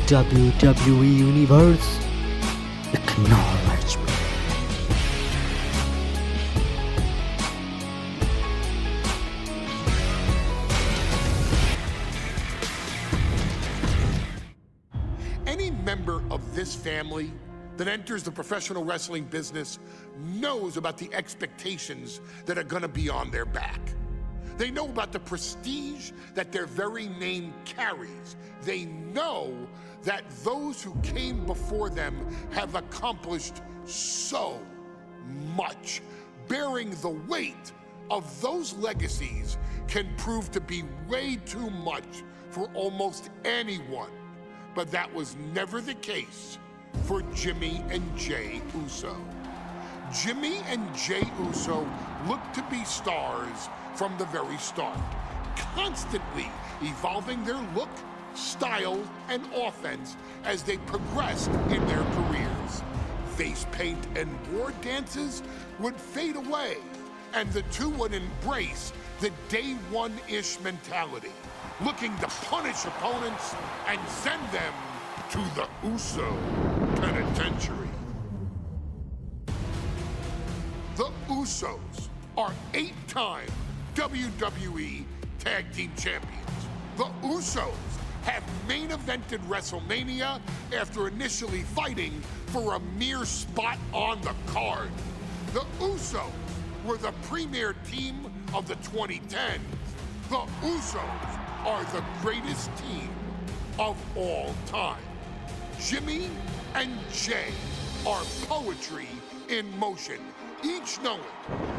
WWE Universe, acknowledge me. Any member of this family that enters the professional wrestling business knows about the expectations that are gonna be on their back. They know about the prestige that their very name carries. They know that those who came before them have accomplished so much. Bearing the weight of those legacies can prove to be way too much for almost anyone. But that was never the case for Jimmy and Jey Uso. Jimmy and Jey Uso looked to be stars from the very start, constantly evolving their look, style, and offense as they progressed in their careers. Face paint and war dances would fade away, and the two would embrace the day one-ish mentality, looking to punish opponents and send them to the Uso penitentiary. The Usos are 8-time WWE Tag Team Champions. The Usos have main evented WrestleMania after initially fighting for a mere spot on the card. The Usos were the premier team of the 2010s. The Usos are the greatest team of all time. Jimmy and Jey are poetry in motion, each knowing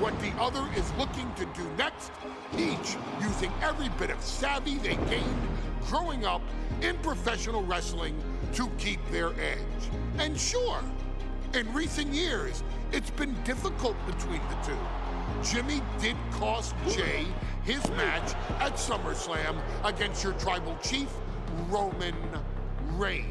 what the other is looking to do next, each using every bit of savvy they gained growing up in professional wrestling to keep their edge. And sure, in recent years, it's been difficult between the two. Jimmy did cost Jey his match at SummerSlam against your tribal chief, Roman Reigns.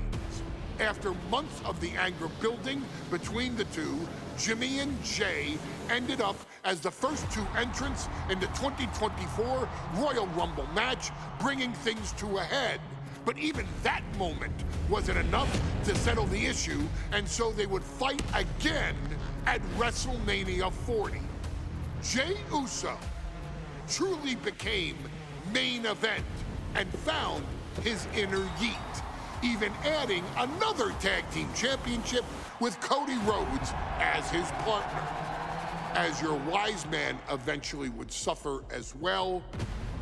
After months of the anger building between the two, Jimmy and Jey ended up as the first two entrants in the 2024 Royal Rumble match, bringing things to a head. But even that moment wasn't enough to settle the issue, and so they would fight again at WrestleMania 40. Jey Uso truly became main event and found his inner yeet, even adding another tag team championship with Cody Rhodes as his partner. As your wise man eventually would suffer as well,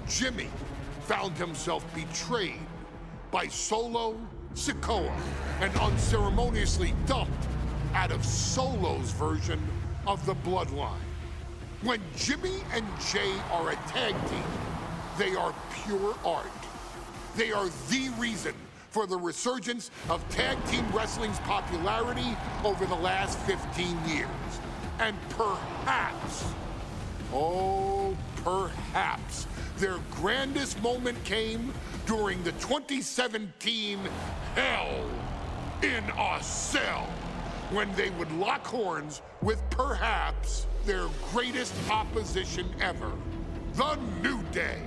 Jimmy found himself betrayed by Solo Sikoa and unceremoniously dumped out of Solo's version of the Bloodline. When Jimmy and Jey are a tag team, they are pure art. They are the reason for the resurgence of tag team wrestling's popularity over the last 15 years. And perhaps, oh, perhaps, their grandest moment came during the 2017 Hell in a Cell, when they would lock horns with perhaps their greatest opposition ever, The New Day.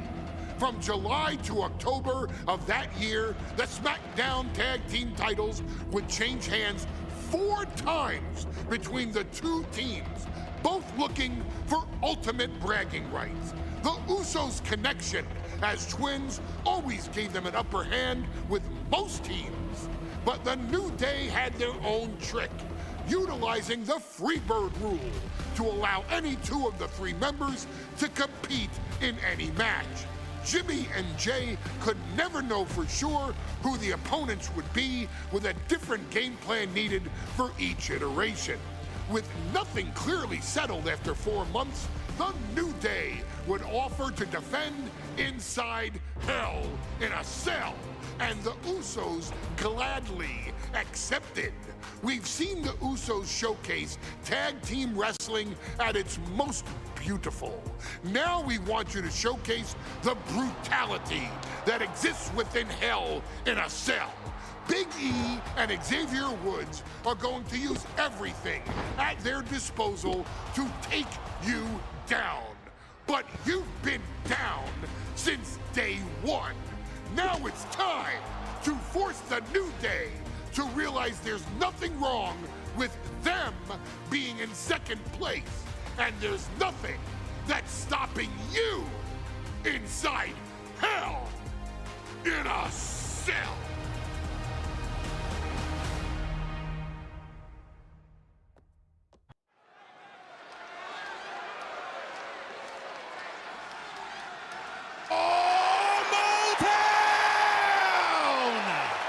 From July to October of that year, the SmackDown Tag Team titles would change hands 4 times between the two teams, both looking for ultimate bragging rights. The Usos' connection as twins always gave them an upper hand with most teams, but the New Day had their own trick, utilizing the Freebird rule to allow any 2 of the 3 members to compete in any match. Jimmy and Jey could never know for sure who the opponents would be, with a different game plan needed for each iteration. With nothing clearly settled after 4 months, the New Day would offer to defend inside Hell in a Cell, and the Usos gladly accepted. We've seen the Usos showcase tag team wrestling at its most beautiful. Now we want you to showcase the brutality that exists within Hell in a Cell. Big E and Xavier Woods are going to use everything at their disposal to take you down. But you've been down since day one. Now it's time to force the the New Day to realize there's nothing wrong with them being in second place. And there's nothing that's stopping you inside hell in a cell.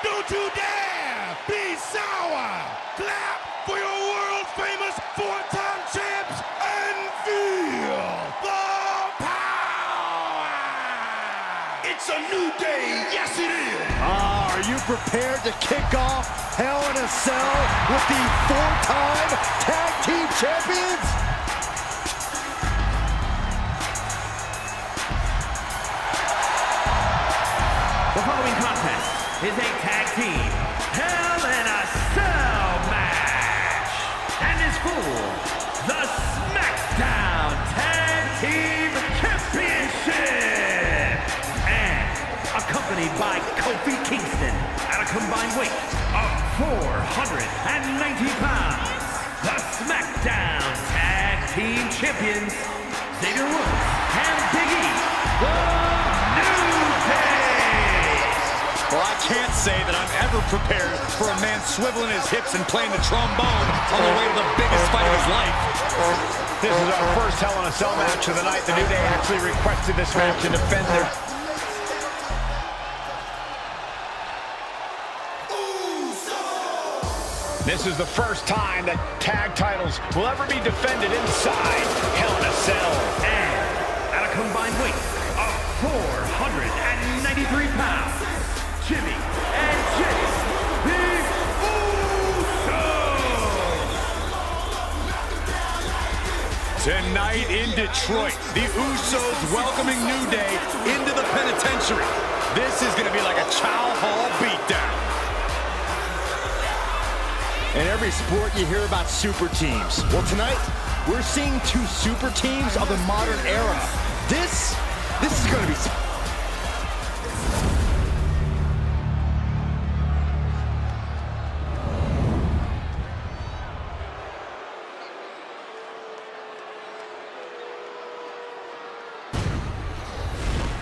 Don't you dare be sour! Clap for your world-famous four-time champs and feel the power! It's a new day, yes it is! Are you prepared to kick off Hell in a Cell with the four-time Tag Team Champions? The following contest is a tag team Hell in a Cell match and is for the SmackDown Tag Team Championship and accompanied by Kofi Kingston at a combined weight of 490 pounds. The SmackDown Tag Team Champions Xavier Woods and Big E, the New Day. Well, I can't say that I'm ever prepared for a man swiveling his hips and playing the trombone on the way to the biggest fight of his life. This is our first Hell in a Cell match of the night. The New Day actually requested this match to defend their... This is the first time that tag titles will ever be defended inside Hell in a Cell. And at a combined weight of 493 pounds, Jimmy and Jay, the Usos! Tonight in Detroit, the Usos welcoming New Day into the penitentiary. This is going to be like a Chow Hall beatdown. In every sport, you hear about super teams. Well, tonight, we're seeing two super teams of the modern era. This is going to be...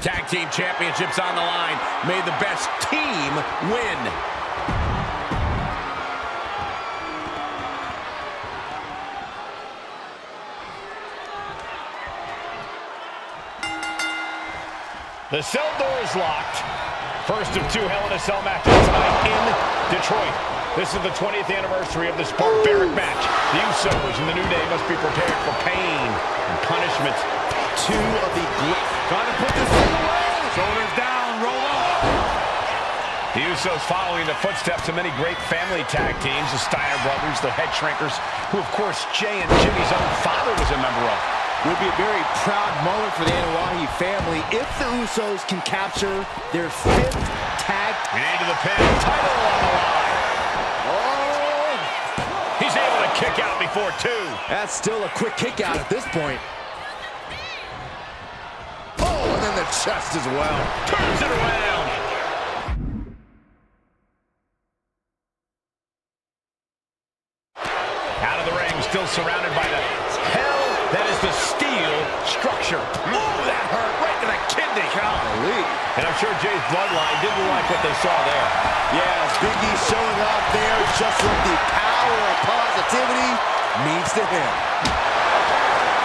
Tag Team Championships on the line. May the best team win. The cell door is locked. First of two Hell in a Cell matches tonight in Detroit. This is the 20th anniversary of this barbaric match. The Usos and the New Day must be prepared for pain and punishment. Two of the... Trying to put this thing away. Shoulders down, roll up. The Usos following the footsteps of many great family tag teams, the Steiner brothers, the Head Shrinkers, who of course Jay and Jimmy's own father was a member of. Would be a very proud moment for the Anoa'i family if the Usos can capture their fifth tag. And into the pin, title on the line. Oh! He's able to kick out before two. That's still a quick kick out at this point. Oh, and then the chest as well. Turns it around. Out of the ring, still surrounded by the hell that is the steel structure. Oh, that hurt right to the kidney. Golly. And I'm sure Jay's bloodline didn't like what they saw there. Yes, Big E showing up there just what the power of positivity means to him.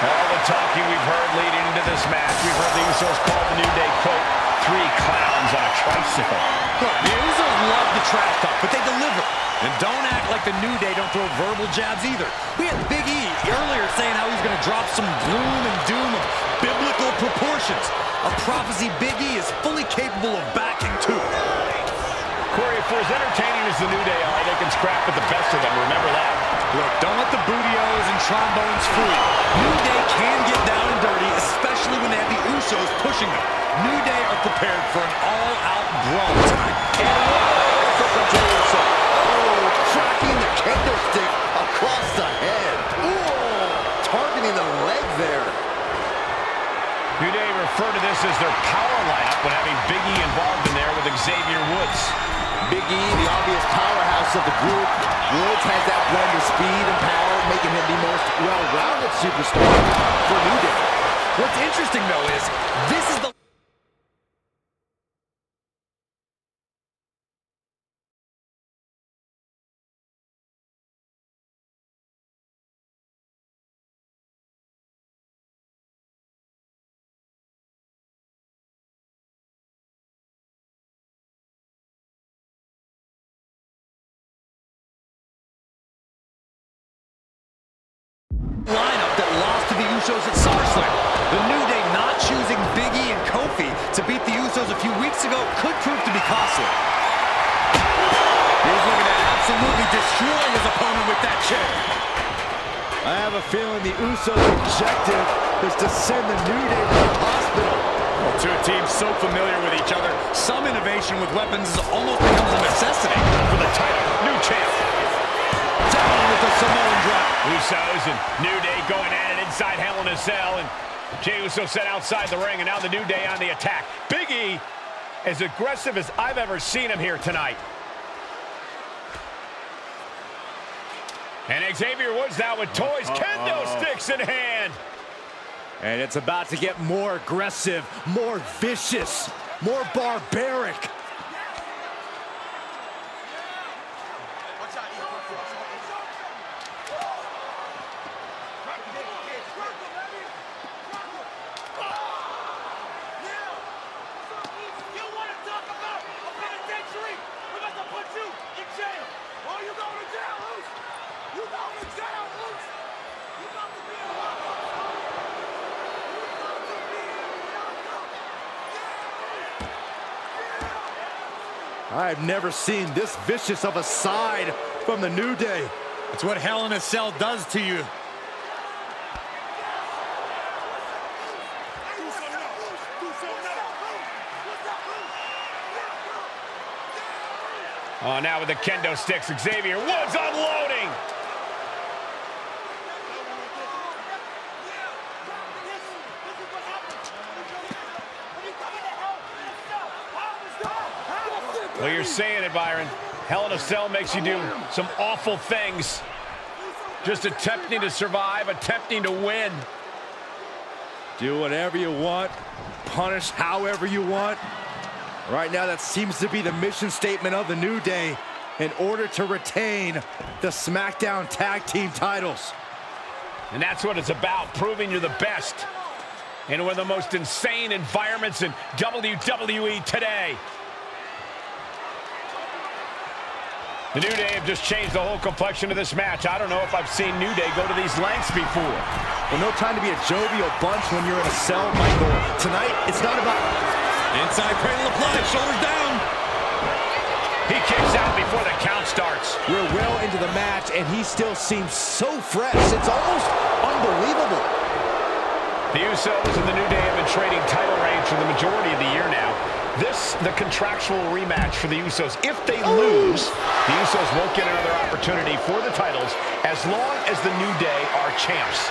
All the talking we've heard leading into this match, we've heard the Usos call the New Day, quote, three clowns on a tricycle. Look, the Usos love the trash talk, but they deliver. And don't act like the New Day don't throw verbal jabs either. We had Big E earlier saying how he's going to drop some gloom and doom of biblical proportions. A prophecy Big E is fully capable of backing, too. Corey, for as entertaining as the New Day are, they can scrap with the best of them. Remember that. Look, don't let the bootios and trombones fool you. New Day can get down and dirty, especially when they have the Usos pushing them. New Day are prepared for an all-out brawl tonight. Tracking the kendo stick across the head. Ooh, targeting the leg there. New Day refer to this as their power lineup when having Big E involved in there with Xavier Woods. Big E, the obvious powerhouse of the group. Woods has that blend of speed and power, making him the most well-rounded superstar for New Day. What's interesting, though, is this is the lineup that lost to the Usos at SummerSlam. The New Day not choosing Big E and Kofi to beat the Usos a few weeks ago could prove to be costly. He's looking to absolutely destroy his opponent with that chair. I have a feeling the Usos' objective is to send the New Day to the hospital. Well, two teams so familiar with each other, some innovation with weapons almost becomes a necessity. For the title, new champ. Down with the Samoan drop. Usos and New Day going at it inside Hell in a Cell, and Jey Uso set outside the ring, and now the New Day on the attack. Big E, as aggressive as I've ever seen him here tonight. And Xavier Woods now with toys, kendo sticks in hand. And it's about to get more aggressive, more vicious, more barbaric. I've never seen this vicious of a side from the New Day. It's what Hell in a Cell does to you. Oh, now with the kendo sticks, Xavier Woods unloading. Well, you're saying it, Byron. Hell in a Cell makes you do some awful things. Just attempting to survive, attempting to win. Do whatever you want, punish however you want. Right now, that seems to be the mission statement of the New Day in order to retain the SmackDown Tag Team titles. And that's what it's about, proving you're the best in one of the most insane environments in WWE today. The New Day have just changed the whole complexion of this match. I don't know if I've seen New Day go to these lengths before. Well, no time to be a jovial bunch when you're in a cell, Michael. Tonight, it's not about... Inside cradle applied, shoulders down. He kicks out before the count starts. We're well into the match, and he still seems so fresh. It's almost unbelievable. The Usos and the New Day have been trading title reigns for the majority of the year now. This, the contractual rematch for the Usos. If they lose, the Usos won't get another opportunity for the titles as long as the New Day are champs.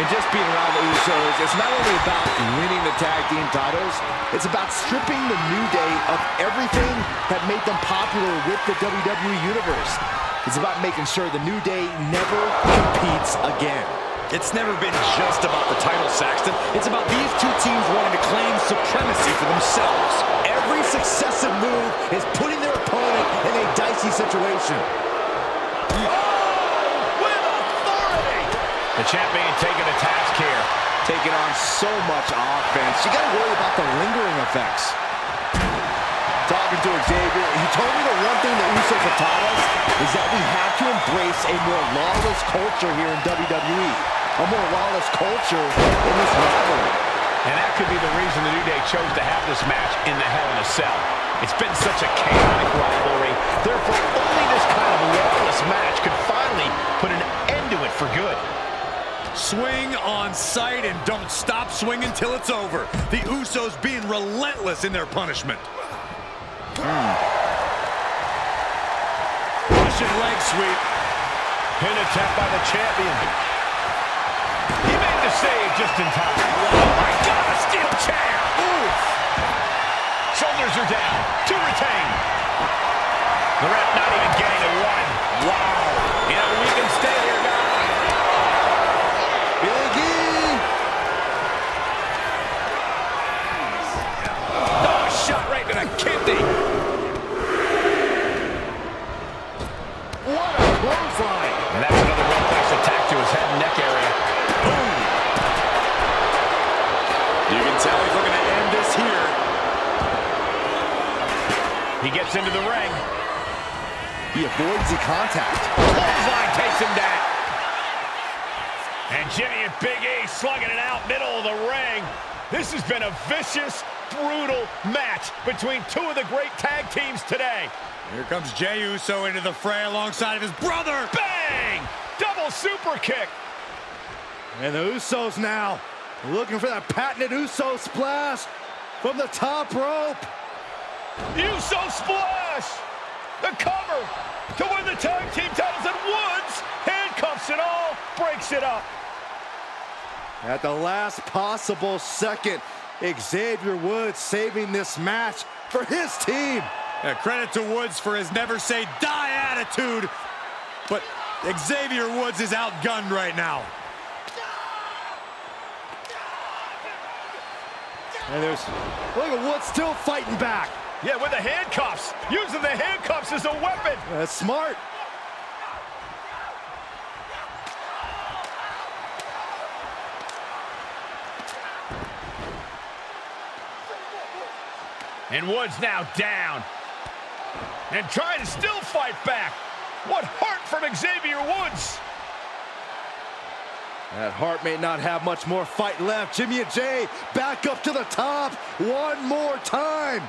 And just being around the Usos, it's not only about winning the tag team titles, it's about stripping the New Day of everything that made them popular with the WWE Universe. It's about making sure the New Day never competes again. It's never been just about the title, Saxton. It's about these two teams wanting to claim supremacy for themselves. Every successive move is putting their opponent in a dicey situation. With authority! The champion taking a task here. Taking on so much offense. You gotta worry about the lingering effects. Talking to Xavier, he told me the one thing that Usos have taught us is that we have to embrace a more lawless culture here in WWE. A more lawless culture in this rivalry. And that could be the reason the New Day chose to have this match in the Hell in a Cell. It's been such a chaotic rivalry. Therefore, only this kind of lawless match could finally put an end to it for good. Swing on sight and don't stop swinging till it's over. The Usos being relentless in their punishment. Russian leg sweep. Pin attempt by the champion. He made the save just in time. Oh my God, a steel chair. Oof. Shoulders are down to retain. The ref not even getting to one. Wow. You know, we can stay here now. Big E. Oh, shot right to the kidney. What a clothesline. And that's another real nice attack to his head and neck area. Boom. You can tell he's looking to end this here. He gets into the ring. He avoids the contact. Clothesline takes him down. And Jimmy and Big E slugging it out middle of the ring. This has been a vicious, brutal match between two of the great tag teams today. Here comes Jey Uso into the fray alongside of his brother. Bang! Double super kick. And the Usos now looking for that patented Uso splash from the top rope. Uso splash. The cover to win the tag team titles, and Woods handcuffs it all, breaks it up. At the last possible second, Xavier Woods saving this match for his team. Credit to Woods for his never say die attitude, but Xavier Woods is outgunned right now. And look at Woods still fighting back. Yeah, with the handcuffs. Using the handcuffs as a weapon. That's smart. And Woods now down. And trying to still fight back. What heart from Xavier Woods. That Hart may not have much more fight left. Jimmy and Jey back up to the top one more time.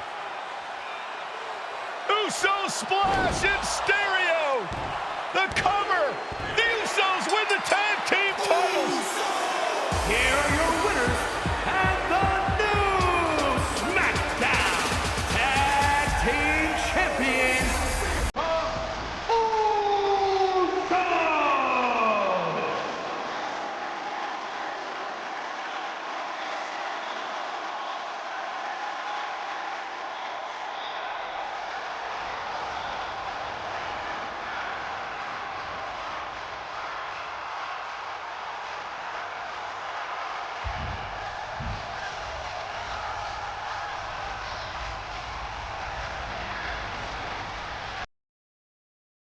Uso splash in stereo. The cover.